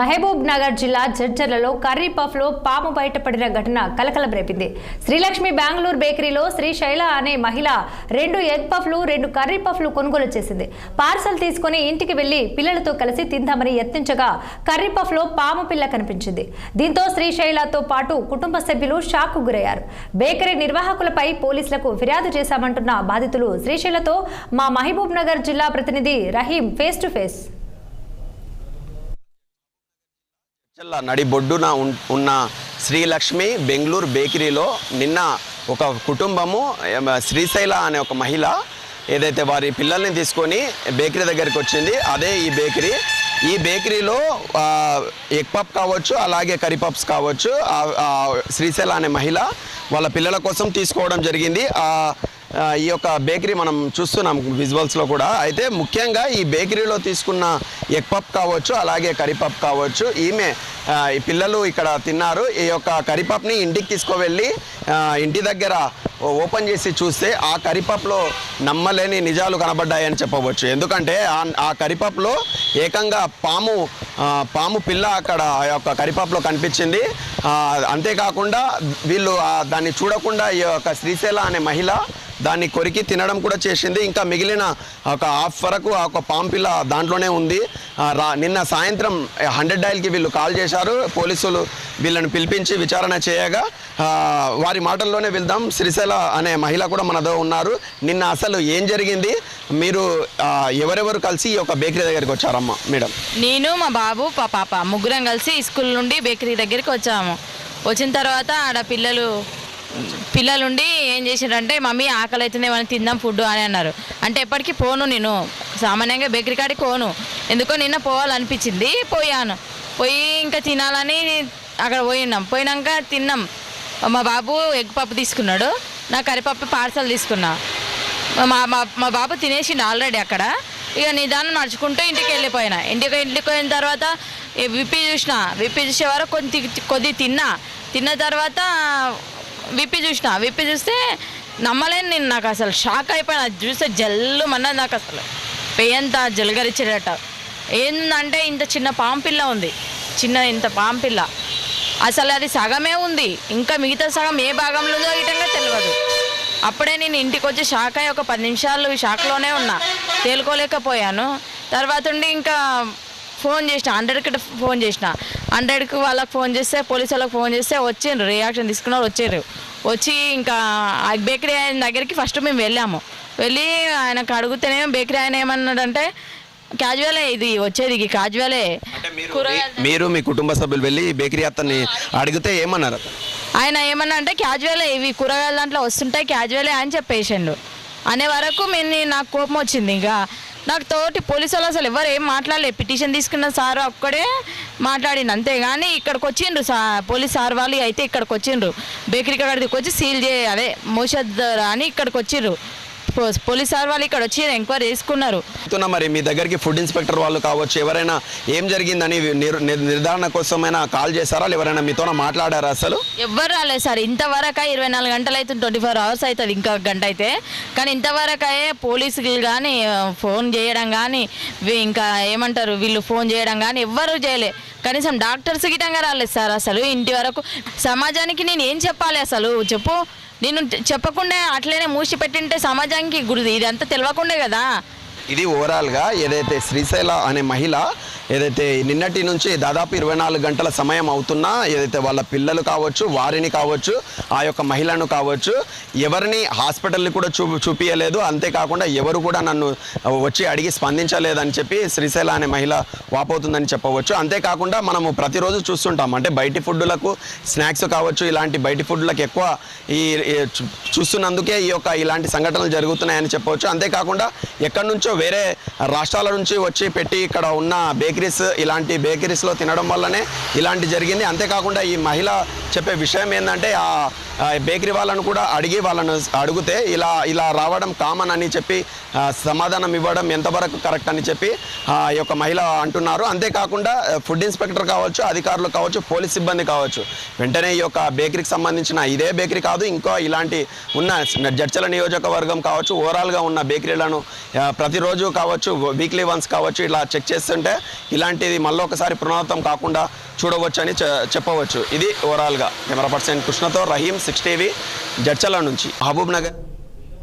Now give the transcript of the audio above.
మహబూబ్ నగర్ జిల్లా జడ్చర్లలో curry puff లో పాము బయటపడిన ఘటన కలకలం రేపింది. శ్రీలక్ష్మి బెంగళూరు బేకరీలో శ్రీశైల అనే మహిళ 2 ఎగ్ పఫ్లు 2 కర్రీ పఫ్లు కొనుగోలు చేసింది. పార్సల్ తీసుకుని ఇంటికి వెళ్లి పిల్లలతో కలిసి తిందామని యత్నించగా కర్రీ పఫ్ లో పాము పిల్ల కనిపించింది. దీంతో శ్రీశైలతో పాటు కుటుంబ సభ్యులు షాక్ కు గురయ్యారు. బేకరీ నిర్వాహకులపై పోలీసులకు ఫిర్యాదు చేశామంటున్న బాధితులు శ్రీశైలతో మా మహబూబ్ నగర్ జిల్లా ప్రతినిధి రహీం ఫేస్ టు ఫేస్. నడిబొడ్డున ఉన్న శ్రీలక్ష్మి బెంగళూరు బేకరీలో నిన్న ఒక కుటుంబము శ్రీశైల అనే ఒక మహిళ ఏదైతే వారి పిల్లల్ని తీసుకొని బేకరీ దగ్గరికి వచ్చింది. అదే ఈ బేకరీలో ఎగ్ పఫ్ కావచ్చు, అలాగే కర్రీ పఫ్స్ కావచ్చు, శ్రీశైల అనే మహిళ వాళ్ళ పిల్లల కోసం తీసుకోవడం జరిగింది. ఈ యొక్క బేకరీ మనం చూస్తున్నాం విజువల్స్లో కూడా. అయితే ముఖ్యంగా ఈ బేకరీలో తీసుకున్న ఎగ్ పఫ్ కావచ్చు, అలాగే కర్రీ పఫ్ కావచ్చు, ఈ పిల్లలు ఇక్కడ తిన్నారు. ఈ యొక్క కర్రీ పఫ్ని ఇంటికి తీసుకువెళ్ళి ఇంటి దగ్గర ఓపెన్ చేసి చూస్తే ఆ కర్రీ పఫ్లో నమ్మలేని నిజాలు కనబడ్డాయని చెప్పవచ్చు. ఎందుకంటే ఆ కర్రీ పఫ్లో ఏకంగా పాము పిల్ల అక్కడ ఆ యొక్క కర్రీ పఫ్లో కనిపించింది. అంతేకాకుండా వీళ్ళు దాన్ని చూడకుండా ఈ యొక్క శ్రీశైల అనే మహిళ దాన్ని కొరికి తినడం కూడా చేసింది. ఇంకా మిగిలిన ఒక హాఫ్ వరకు ఆ ఒక పాము పిల్ల దాంట్లోనే ఉంది. నిన్న సాయంత్రం 100 డయల్కి వీళ్ళు కాల్ చేశారు. పోలీసులు వీళ్ళని పిలిపించి విచారణ చేయగా వారి మాటల్లోనే వెళ్దాం. శ్రీశైల అనే మహిళ కూడా మనతో ఉన్నారు. నిన్న అసలు ఏం జరిగింది, మీరు ఎవరెవరు కలిసి ఈ యొక్క బేకరీ దగ్గరికి వచ్చారమ్మా? మేడం, నేను మా బాబు పాప ముగ్గురం కలిసి స్కూల్ నుండి బేకరీ దగ్గరికి వచ్చాము. వచ్చిన తర్వాత ఆడ పిల్లలుండి ఏం చేశారంటే, మమ్మీ ఆకలి అవుతుంది ఏమైనా తిందాం ఫుడ్ అని అన్నారు. అంటే ఎప్పటికీ పోను, నేను సామాన్యంగా బేకరీ కాడికి పోను. ఎందుకో నిన్న పోవాలనిపించింది, పోయాను. పోయి ఇంకా తినాలని అక్కడ పోయినాక తిన్నాం. మా బాబు ఎగ్ పప్పు తీసుకున్నాడు, నా కర్రీపప్పు పార్సల్ తీసుకున్నా. మా బాబు తినేసిండు ఆల్రెడీ అక్కడ. ఇక నిదానం నడుచుకుంటూ ఇంటికి వెళ్ళిపోయినా. ఇంటికి పోయిన తర్వాత విప్పి చూసే వరకు కొద్ది తిన్న తర్వాత విప్పి చూస్తే నమ్మలేను నేను. నాకు అసలు షాక్ అయిపోయినా. చూస్తే జల్లు మన్నది నాకు, అసలు పేయంతా జలగరిచేటట్ట. ఏంటంటే ఇంత చిన్న పాము పిల్ల ఉంది, ఇంత పాము పిల్ల. అసలు అది సగమే ఉంది, ఇంకా మిగతా సగం ఏ భాగంలో ఉందో ఇటంగా తెలియదు. అప్పుడే నేను ఇంటికి వచ్చి షాక్ అయ్యి ఒక 10 నిమిషాలు షాక్లోనే ఉన్నా, తేలుకోలేకపోయాను. తర్వాత ఉండి ఇంకా ఫోన్ చేసిన 100కి ఫోన్ చేసిన. 100కి వాళ్ళకి ఫోన్ చేస్తే, పోలీసు వాళ్ళకి ఫోన్ చేస్తే వచ్చిండ్రు, రియాక్షన్ తీసుకున్నారు. వచ్చి ఇంకా బేకరీ ఆయన దగ్గరికి ఫస్ట్ మేము వెళ్ళి ఆయనకు అడుగుతేనే బేకరీ ఆయన ఏమన్నాడంటే, క్యాజువలే ఇది వచ్చేది, క్యాజువలే. మీరు మీ కుటుంబ సభ్యులు వెళ్ళి బేకరీ అతన్ని అడిగితే ఏమన్నారు? ఆయన ఏమన్నా అంటే, క్యాజువలే ఇవి కూరగాయల దాంట్లో వస్తుంటాయి, క్యాజువలే అని చెప్పేసిండు. అనే వరకు నాకు కోపం వచ్చింది. ఇంకా నాకు తోటి పోలీసు వాళ్ళు అసలు ఎవరు ఏం మాట్లాడలేదు. పిటిషన్ తీసుకున్న సార్ ఒక్కడే మాట్లాడిండు అంతేగాని ఇక్కడికి వచ్చిండ్రు పోలీస్ సార్ వాళ్ళు. అయితే ఇక్కడికి వచ్చిండ్రు, బేకరీ కాడికి వచ్చి సీల్ మోషద్ అని ఇక్కడికి వచ్చిండ్రు. పోలీస్ సార్ వాళ్ళు ఇక్కడ వచ్చి ఎంక్వైరీ చేసుకున్నారు. మరి మీ దగ్గరికి ఫుడ్ ఇన్స్పెక్టర్ వాళ్ళు కావచ్చు, ఎవరైనా ఏం జరిగిందని నిర్ధారణ కోసమైనా కాల్ చేశారా? ఎవరైనా మీతో మాట్లాడారా? అసలు ఎవ్వరు రాలేదు సార్. ఇంతవరకు 24 గంటలు అవుతుంది, 24 అవర్స్ అవుతుంది, ఇంకా గంట అయితే. కానీ ఇంతవరకే పోలీసులు కానీ ఫోన్ చేయడం కానీ, ఇంకా ఏమంటారు వీళ్ళు ఫోన్ చేయడం కానీ ఎవ్వరూ చేయలే. కనీసం డాక్టర్స్ గిటంగా రాలేదు సార్. అసలు ఇంటి వరకు సమాజానికి నేను ఏం చెప్పాలి అసలు చెప్పు? నేను చెప్పకుండా అట్లనే మూసి పెట్టింటే సమాజానికి ఇదంతా తెలియకుండే కదా. ఇది ఓవరాల్గా ఏదైతే శ్రీశైల అనే మహిళ ఏదైతే నిన్నటి నుంచి దాదాపు 24 గంటల సమయం అవుతున్నా ఏదైతే వాళ్ళ పిల్లలు కావచ్చు, వారిని కావచ్చు, ఆ యొక్క మహిళను కావచ్చు, ఎవరిని హాస్పిటల్ని కూడా చూపించలేదు. అంతేకాకుండా ఎవరు కూడా నన్ను వచ్చి అడిగి స్పందించలేదని చెప్పి శ్రీశైల అనే మహిళ వాపోతుందని చెప్పవచ్చు. అంతేకాకుండా మనము ప్రతిరోజు చూస్తుంటాం, అంటే బయటి ఫుడ్లకు స్నాక్స్ కావచ్చు, ఇలాంటి బయటి ఫుడ్లకు ఎక్కువ చూస్తున్నందుకే ఇలాంటి సంఘటనలు జరుగుతున్నాయని చెప్పవచ్చు. అంతేకాకుండా ఎక్కడి నుంచో వేరే రాష్ట్రాల నుంచి వచ్చి పెట్టి ఇక్కడ ఉన్న ఇలాంటి బేకరీస్లో తినడం వల్లనే ఇలాంటి జరిగింది. అంతేకాకుండా ఈ మహిళ చెప్పే విషయం ఏంటంటే ఆ బేకరీ వాళ్ళను కూడా వాళ్ళను అడిగితే ఇలా రావడం కామన్ అని చెప్పి సమాధానం ఇవ్వడం ఎంతవరకు కరెక్ట్ అని చెప్పి ఈ యొక్క మహిళ అంటున్నారు. అంతేకాకుండా ఫుడ్ ఇన్స్పెక్టర్ కావచ్చు, అధికారులు కావచ్చు, పోలీస్ సిబ్బంది కావచ్చు, వెంటనే ఈ యొక్క బేకరీకి సంబంధించిన ఇదే బేకరీ కాదు, ఇంకా ఇలాంటి ఉన్న జడ్చల నియోజకవర్గం కావచ్చు, ఓవరాల్గా ఉన్న బేకరీలను ప్రతిరోజు కావచ్చు, వీక్లీ వన్స్ కావచ్చు, ఇలా చెక్ చేస్తుంటే ఇలాంటిది మళ్ళీ ఒకసారి పునరావృతం కాకుండా చూడవచ్చు అని చెప్పవచ్చు. ఇది ఓవరాల్గా. కెమెరా పర్సన్ కృష్ణతో రహీం, 6 టీవీ, జడ్చల నుంచి, మహబూబ్ నగర్.